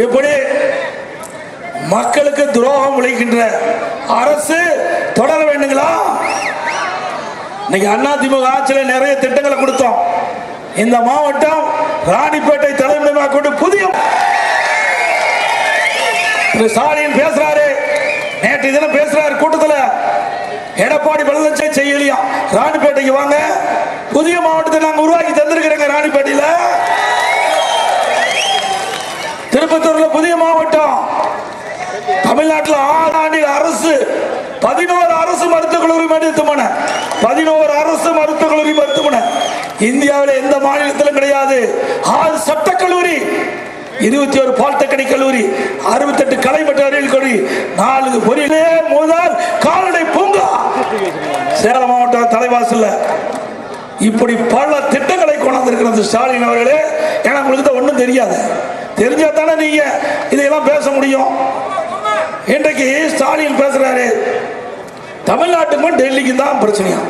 எப்படி மக்களுக்கு துரோகம் விளைக்கின்ற அரசு தொடர வேண்டுங்களா? இன்னைக்கு அதிமுக ஆட்சியில் நிறைய திட்டங்களை கொடுத்தோம். இந்த மாவட்டம் ராணிப்பேட்டை தலைமையிடமாக கொண்டு புதிய ஸ்டாலின் பேசுறாரு. நேற்று தினம் பேசுறாரு கூட்டத்தில், எடப்பாடி பழனிசாமி செய்யலையா, ராணிப்பேட்டைக்கு வாங்க, புதிய மாவட்டத்தை நாங்கள் உருவாக்கி தந்திருக்கிறோங்க. ராணிப்பேட்டையில், திருப்பத்தூர்ல புதிய மாவட்டம். தமிழ்நாட்டில் 6 ஆண்டில் அரசு 11 அரசு மருத்துவக் கல்லூரி மருத்துவமனை, 11 அரசு மருத்துவக் கல்லூரி மருத்துவமனை இந்தியாவில் எந்த மாநிலத்திலும் கிடையாது. 6 சட்டக்கல்லூரி, 21 பாலிடெக்னிக் கல்லூரி, 68 கலை மற்றும் அறிவியல் கல்லூரி, 4 பொறியியலே முதல் கால்நடை பூங்கா சேலம் மாவட்டம் தலைவாசல்ல. இப்படி பல திட்டங்களை கொண்டிருக்கிறது ஸ்டாலின் அவர்களே. ஏன்னா உங்களுக்கு தான் ஒன்றும் தெரியாது, தெரிஞ்சா தானே நீங்க இதையெல்லாம் பேச முடியும். இன்றைக்கு ஸ்டாலின் பேசுறாரு, தமிழ்நாட்டுக்கும் டெல்லிக்கு தான் பிரச்சனையா.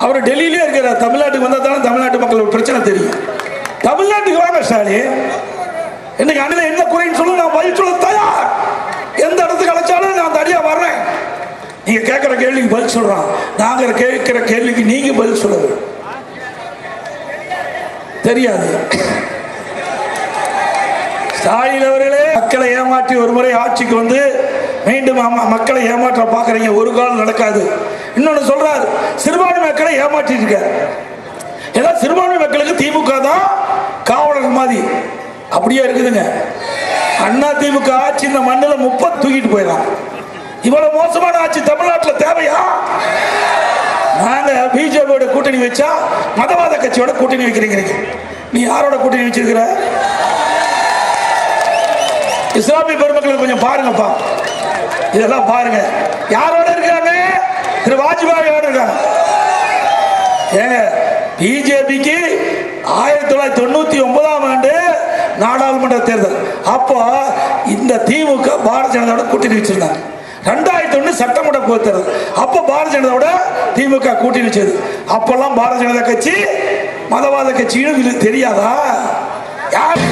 அவர் டெல்லியிலே இருக்கிறார், தமிழ்நாட்டுக்கு வந்தா தானே தமிழ்நாட்டு மக்கள் பிரச்சனை தெரியும். தமிழ்நாட்டுக்கு வாங்க ஸ்டாலின், இன்னைக்கு அண்ணன் என்ன குறைன்னு சொல்லு, நான் பதில் சொல்ல தயார். எந்த இடத்துக்கு அழைச்சாலும் நான் தனியா வர்றேன். நீங்க கேட்கிற கேள்விக்கு பதில் சொல்றான், நாங்க கேட்கிற கேள்விக்கு நீங்க பதில் சொல்லுங்க. தெரியாது. ஸ்டாலின் அவர்களே, மக்களை ஏமாற்றி ஒரு முறை ஆட்சிக்கு வந்து மீண்டும் மக்களை ஏமாற்ற பாக்குறீங்க, ஒரு காலம் நடக்காது. இன்னொன்னு சொல்றாரு, சிறுபான்மை மக்களை ஏமாற்றிட்டு இருக்க. ஏன்னா சிறுபான்மை மக்களுக்கு திமுக தான் காவலர் மாதிரி அப்படியே இருக்குதுங்க. அண்ணா திமுக ஆட்சி இந்த மண்ணில் 30 தூக்கிட்டு போயிடலாம். இவ்வளவு மோசமான ஆட்சி தமிழ்நாட்டில் தேவையா? நாங்க பிஜேபியோட கூட்டணி வச்சா மதவாத கட்சியோட கூட்டணி வைக்கிறீங்க. நீ யாரோட கூட்டணி வச்சிருக்கிற? இஸ்லாமிய பெருமக்கள் கொஞ்சம் பாருங்கப்பா, இதெல்லாம் பாருங்க. யாரோட இருக்காங்க? திரு வாஜ்பாயோட இருக்காங்க. ஏங்க, பிஜேபிக்கு 1999ஆம் ஆண்டு நாடாளுமன்ற தேர்தல் அப்போ இந்த திமுக பாரதிய ஜனதாவோட கூட்டணி வச்சிருந்தாங்க. 2001 சட்டமன்ற பொதுத் தேர்தல் அப்போ பாரதிய ஜனதாவோட திமுக கூட்டணி வச்சது. அப்பெல்லாம் பாரதிய ஜனதா கட்சி மதவாத கட்சின்னு தெரியாதா? யார்